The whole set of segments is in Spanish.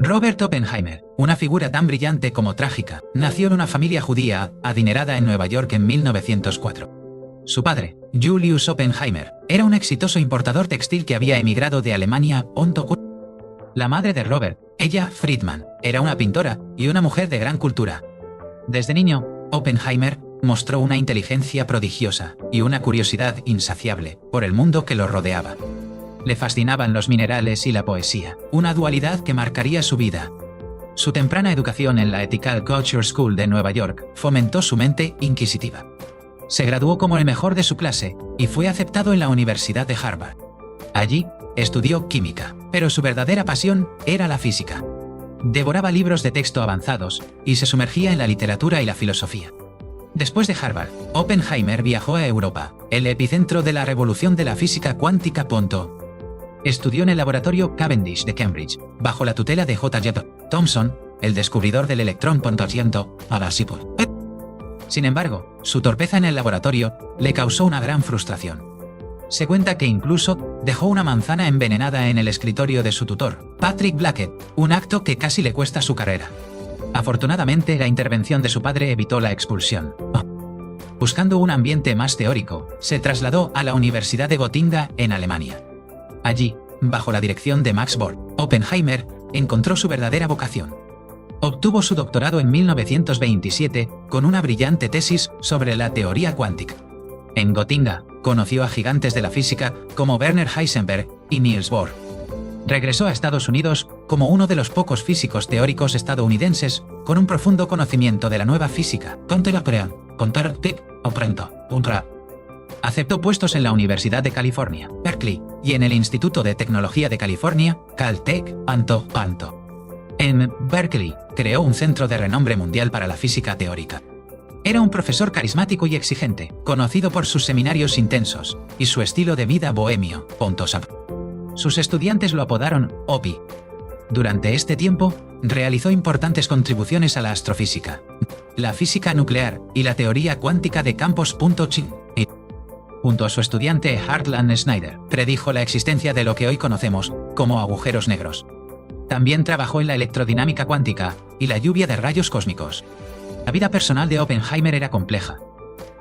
Robert Oppenheimer, una figura tan brillante como trágica, nació en una familia judía adinerada en Nueva York en 1904. Su padre, Julius Oppenheimer, era un exitoso importador textil que había emigrado de Alemania. La madre de Robert, ella, Friedman, era una pintora y una mujer de gran cultura. Desde niño, Oppenheimer mostró una inteligencia prodigiosa y una curiosidad insaciable por el mundo que lo rodeaba. Le fascinaban los minerales y la poesía, una dualidad que marcaría su vida. Su temprana educación en la Ethical Culture School de Nueva York fomentó su mente inquisitiva. Se graduó como el mejor de su clase y fue aceptado en la Universidad de Harvard. Allí, estudió química, pero su verdadera pasión era la física. Devoraba libros de texto avanzados y se sumergía en la literatura y la filosofía. Después de Harvard, Oppenheimer viajó a Europa, el epicentro de la revolución de la física cuántica. Estudió en el laboratorio Cavendish de Cambridge, bajo la tutela de J.J. Thomson, el descubridor del electrón. Sin embargo, su torpeza en el laboratorio le causó una gran frustración. Se cuenta que incluso dejó una manzana envenenada en el escritorio de su tutor, Patrick Blackett, un acto que casi le cuesta su carrera. Afortunadamente, la intervención de su padre evitó la expulsión. Buscando un ambiente más teórico, se trasladó a la Universidad de Gotinga, en Alemania. Allí, bajo la dirección de Max Born, Oppenheimer encontró su verdadera vocación. Obtuvo su doctorado en 1927 con una brillante tesis sobre la teoría cuántica. En Gotinga, conoció a gigantes de la física como Werner Heisenberg y Niels Bohr. Regresó a Estados Unidos como uno de los pocos físicos teóricos estadounidenses con un profundo conocimiento de la nueva física. Aceptó puestos en la Universidad de California, Berkeley, y en el Instituto de Tecnología de California, Caltech. En Berkeley, creó un centro de renombre mundial para la física teórica. Era un profesor carismático y exigente, conocido por sus seminarios intensos y su estilo de vida bohemio. Sus estudiantes lo apodaron Opie. Durante este tiempo, realizó importantes contribuciones a la astrofísica, la física nuclear y la teoría cuántica de campos. Junto a su estudiante Hartland Schneider, predijo la existencia de lo que hoy conocemos como agujeros negros. También trabajó en la electrodinámica cuántica y la lluvia de rayos cósmicos. La vida personal de Oppenheimer era compleja.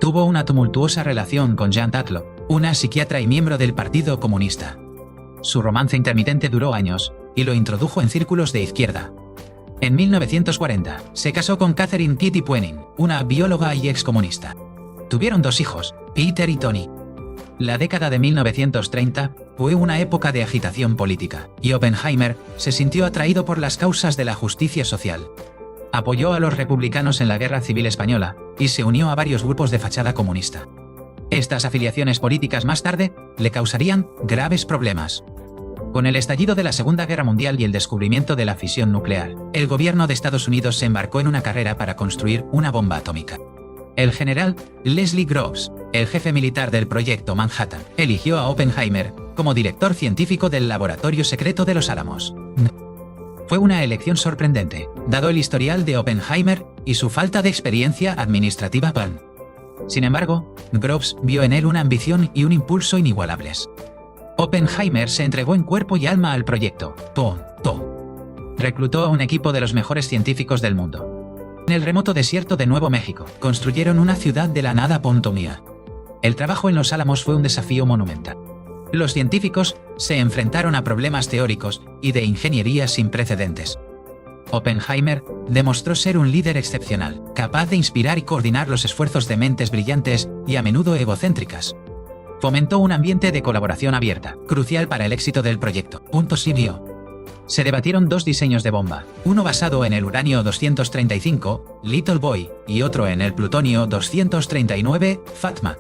Tuvo una tumultuosa relación con Jean Tatlo, una psiquiatra y miembro del Partido Comunista. Su romance intermitente duró años y lo introdujo en círculos de izquierda. En 1940, se casó con Catherine Kitty Puening, una bióloga y excomunista. Tuvieron 2 hijos, Peter y Tony. La década de 1930 fue una época de agitación política, y Oppenheimer se sintió atraído por las causas de la justicia social. Apoyó a los republicanos en la Guerra Civil Española y se unió a varios grupos de fachada comunista. Estas afiliaciones políticas más tarde le causarían graves problemas. Con el estallido de la Segunda Guerra Mundial y el descubrimiento de la fisión nuclear, el gobierno de Estados Unidos se embarcó en una carrera para construir una bomba atómica. El general Leslie Groves, el jefe militar del proyecto Manhattan, eligió a Oppenheimer como director científico del Laboratorio Secreto de los Álamos. Fue una elección sorprendente, dado el historial de Oppenheimer y su falta de experiencia administrativa. Sin embargo, Groves vio en él una ambición y un impulso inigualables. Oppenheimer se entregó en cuerpo y alma al proyecto. Reclutó a un equipo de los mejores científicos del mundo. En el remoto desierto de Nuevo México, construyeron una ciudad de la nada. El trabajo en los Álamos fue un desafío monumental. Los científicos se enfrentaron a problemas teóricos y de ingeniería sin precedentes. Oppenheimer demostró ser un líder excepcional, capaz de inspirar y coordinar los esfuerzos de mentes brillantes y a menudo egocéntricas. Fomentó un ambiente de colaboración abierta, crucial para el éxito del proyecto. Se debatieron 2 diseños de bomba, uno basado en el uranio 235, Little Boy, y otro en el plutonio 239, Fatma.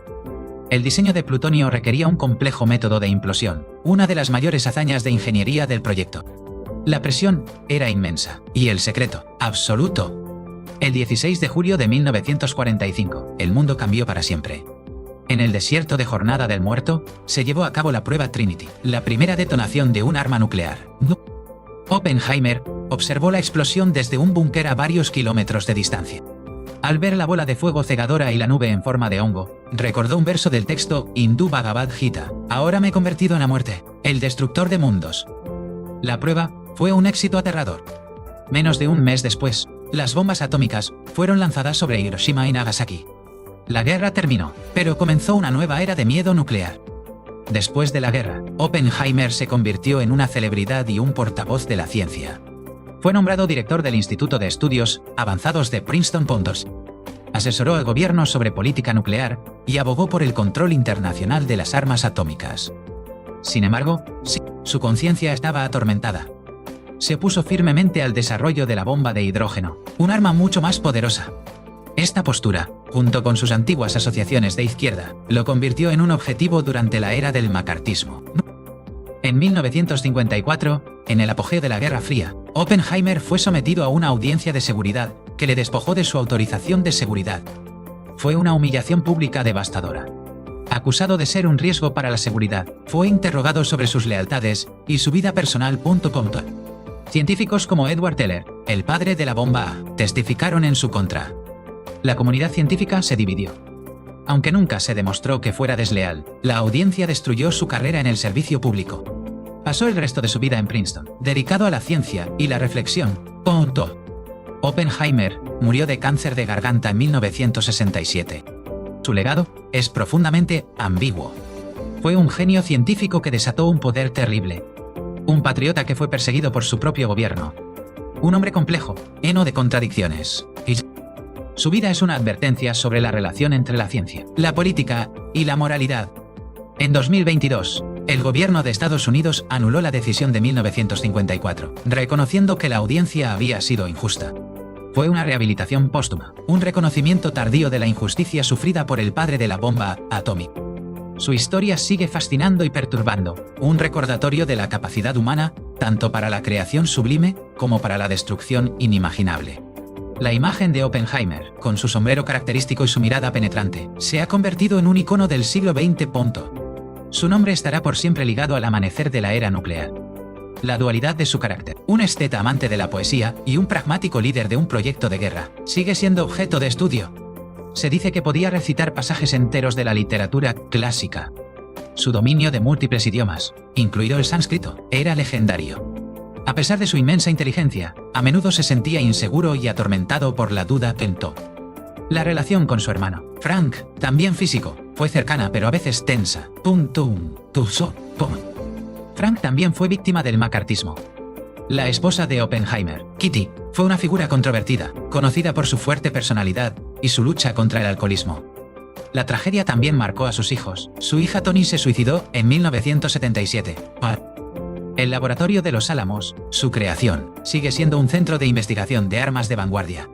El diseño de plutonio requería un complejo método de implosión, una de las mayores hazañas de ingeniería del proyecto. La presión era inmensa, y el secreto, absoluto. El 16 de julio de 1945, el mundo cambió para siempre. En el desierto de Jornada del Muerto, se llevó a cabo la prueba Trinity, la primera detonación de un arma nuclear. Oppenheimer observó la explosión desde un búnker a varios kilómetros de distancia. Al ver la bola de fuego cegadora y la nube en forma de hongo, recordó un verso del texto hindú Bhagavad Gita: ahora me he convertido en la muerte, el destructor de mundos. La prueba fue un éxito aterrador. Menos de un mes después, las bombas atómicas fueron lanzadas sobre Hiroshima y Nagasaki. La guerra terminó, pero comenzó una nueva era de miedo nuclear. Después de la guerra, Oppenheimer se convirtió en una celebridad y un portavoz de la ciencia. Fue nombrado director del Instituto de Estudios Avanzados de Princeton. Asesoró al gobierno sobre política nuclear y abogó por el control internacional de las armas atómicas. Sin embargo, su conciencia estaba atormentada. Se opuso firmemente al desarrollo de la bomba de hidrógeno, un arma mucho más poderosa. Esta postura, junto con sus antiguas asociaciones de izquierda, lo convirtió en un objetivo durante la era del macartismo. En 1954, en el apogeo de la Guerra Fría, Oppenheimer fue sometido a una audiencia de seguridad que le despojó de su autorización de seguridad. Fue una humillación pública devastadora. Acusado de ser un riesgo para la seguridad, fue interrogado sobre sus lealtades y su vida personal. Científicos como Edward Teller, el padre de la bomba A, testificaron en su contra. La comunidad científica se dividió. Aunque nunca se demostró que fuera desleal, la audiencia destruyó su carrera en el servicio público. Pasó el resto de su vida en Princeton, dedicado a la ciencia y la reflexión. Oppenheimer murió de cáncer de garganta en 1967. Su legado es profundamente ambiguo. Fue un genio científico que desató un poder terrible. Un patriota que fue perseguido por su propio gobierno. Un hombre complejo, lleno de contradicciones. Su vida es una advertencia sobre la relación entre la ciencia, la política y la moralidad. En 2022, el gobierno de Estados Unidos anuló la decisión de 1954, reconociendo que la audiencia había sido injusta. Fue una rehabilitación póstuma, un reconocimiento tardío de la injusticia sufrida por el padre de la bomba atómica. Su historia sigue fascinando y perturbando, un recordatorio de la capacidad humana, tanto para la creación sublime como para la destrucción inimaginable. La imagen de Oppenheimer, con su sombrero característico y su mirada penetrante, se ha convertido en un icono del siglo XX. Su nombre estará por siempre ligado al amanecer de la era nuclear. La dualidad de su carácter, un esteta amante de la poesía y un pragmático líder de un proyecto de guerra, sigue siendo objeto de estudio. Se dice que podía recitar pasajes enteros de la literatura clásica. Su dominio de múltiples idiomas, incluido el sánscrito, era legendario. A pesar de su inmensa inteligencia, a menudo se sentía inseguro y atormentado por la duda. La relación con su hermano, Frank, también físico, fue cercana pero a veces tensa. Frank también fue víctima del macartismo. La esposa de Oppenheimer, Kitty, fue una figura controvertida, conocida por su fuerte personalidad y su lucha contra el alcoholismo. La tragedia también marcó a sus hijos. Su hija Toni se suicidó en 1977. El Laboratorio de los Álamos, su creación, sigue siendo un centro de investigación de armas de vanguardia.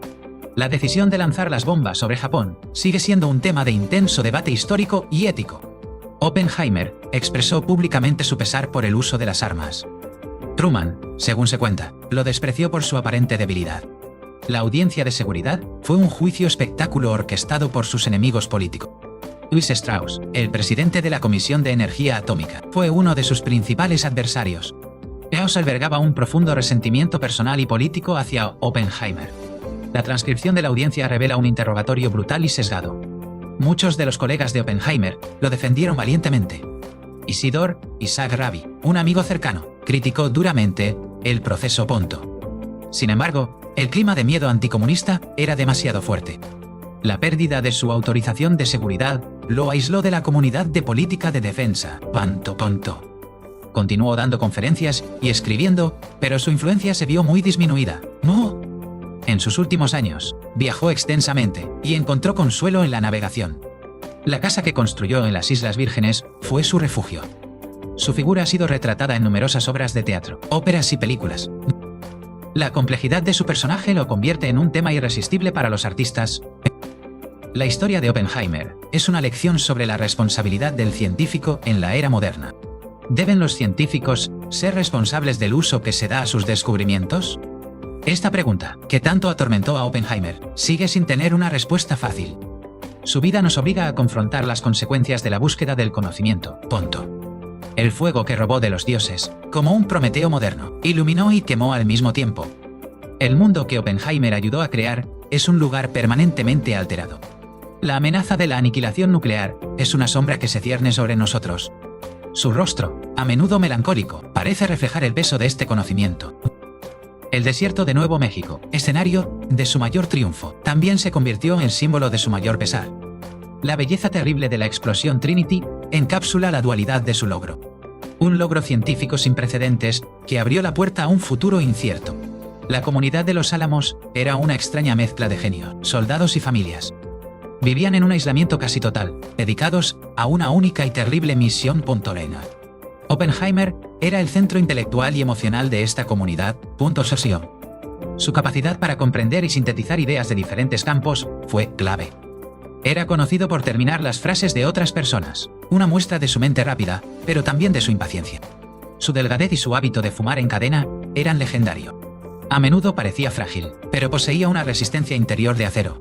La decisión de lanzar las bombas sobre Japón sigue siendo un tema de intenso debate histórico y ético. Oppenheimer expresó públicamente su pesar por el uso de las armas. Truman, según se cuenta, lo despreció por su aparente debilidad. La audiencia de seguridad fue un juicio espectáculo orquestado por sus enemigos políticos. Louis Strauss, el presidente de la Comisión de Energía Atómica, fue uno de sus principales adversarios. Strauss albergaba un profundo resentimiento personal y político hacia Oppenheimer. La transcripción de la audiencia revela un interrogatorio brutal y sesgado. Muchos de los colegas de Oppenheimer lo defendieron valientemente. Isidor Isaac Rabi, un amigo cercano, criticó duramente el proceso Ponto. Sin embargo, el clima de miedo anticomunista era demasiado fuerte. La pérdida de su autorización de seguridad lo aisló de la comunidad de política de defensa. Continuó dando conferencias y escribiendo, pero su influencia se vio muy disminuida. En sus últimos años, viajó extensamente y encontró consuelo en la navegación. La casa que construyó en las Islas Vírgenes fue su refugio. Su figura ha sido retratada en numerosas obras de teatro, óperas y películas. La complejidad de su personaje lo convierte en un tema irresistible para los artistas. La historia de Oppenheimer es una lección sobre la responsabilidad del científico en la era moderna. ¿Deben los científicos ser responsables del uso que se da a sus descubrimientos? Esta pregunta, que tanto atormentó a Oppenheimer, sigue sin tener una respuesta fácil. Su vida nos obliga a confrontar las consecuencias de la búsqueda del conocimiento. El fuego que robó de los dioses, como un Prometeo moderno, iluminó y quemó al mismo tiempo. El mundo que Oppenheimer ayudó a crear es un lugar permanentemente alterado. La amenaza de la aniquilación nuclear es una sombra que se cierne sobre nosotros. Su rostro, a menudo melancólico, parece reflejar el peso de este conocimiento. El desierto de Nuevo México, escenario de su mayor triunfo, también se convirtió en símbolo de su mayor pesar. La belleza terrible de la explosión Trinity encapsula la dualidad de su logro. Un logro científico sin precedentes que abrió la puerta a un futuro incierto. La comunidad de Los Álamos era una extraña mezcla de genios, soldados y familias. Vivían en un aislamiento casi total, dedicados a una única y terrible misión. Oppenheimer era el centro intelectual y emocional de esta comunidad. Su capacidad para comprender y sintetizar ideas de diferentes campos fue clave. Era conocido por terminar las frases de otras personas, una muestra de su mente rápida, pero también de su impaciencia. Su delgadez y su hábito de fumar en cadena eran legendario. A menudo parecía frágil, pero poseía una resistencia interior de acero.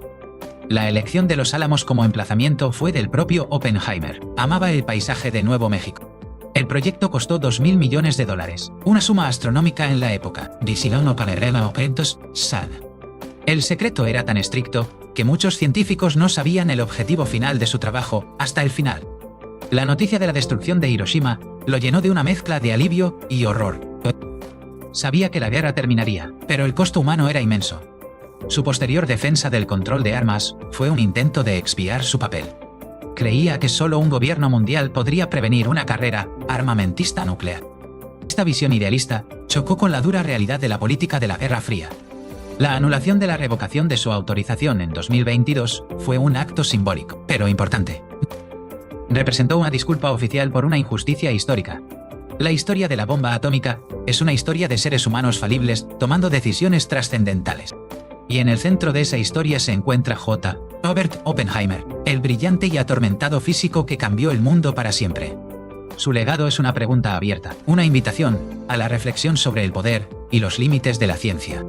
La elección de Los Álamos como emplazamiento fue del propio Oppenheimer. Amaba el paisaje de Nuevo México. El proyecto costó $2.000 millones, una suma astronómica en la época. El secreto era tan estricto que muchos científicos no sabían el objetivo final de su trabajo hasta el final. La noticia de la destrucción de Hiroshima lo llenó de una mezcla de alivio y horror. Sabía que la guerra terminaría, pero el costo humano era inmenso. Su posterior defensa del control de armas fue un intento de expiar su papel. Creía que solo un gobierno mundial podría prevenir una carrera armamentista nuclear. Esta visión idealista chocó con la dura realidad de la política de la Guerra Fría. La anulación de la revocación de su autorización en 2022 fue un acto simbólico, pero importante. Representó una disculpa oficial por una injusticia histórica. La historia de la bomba atómica es una historia de seres humanos falibles tomando decisiones trascendentales. Y en el centro de esa historia se encuentra Robert Oppenheimer, el brillante y atormentado físico que cambió el mundo para siempre. Su legado es una pregunta abierta, una invitación a la reflexión sobre el poder y los límites de la ciencia.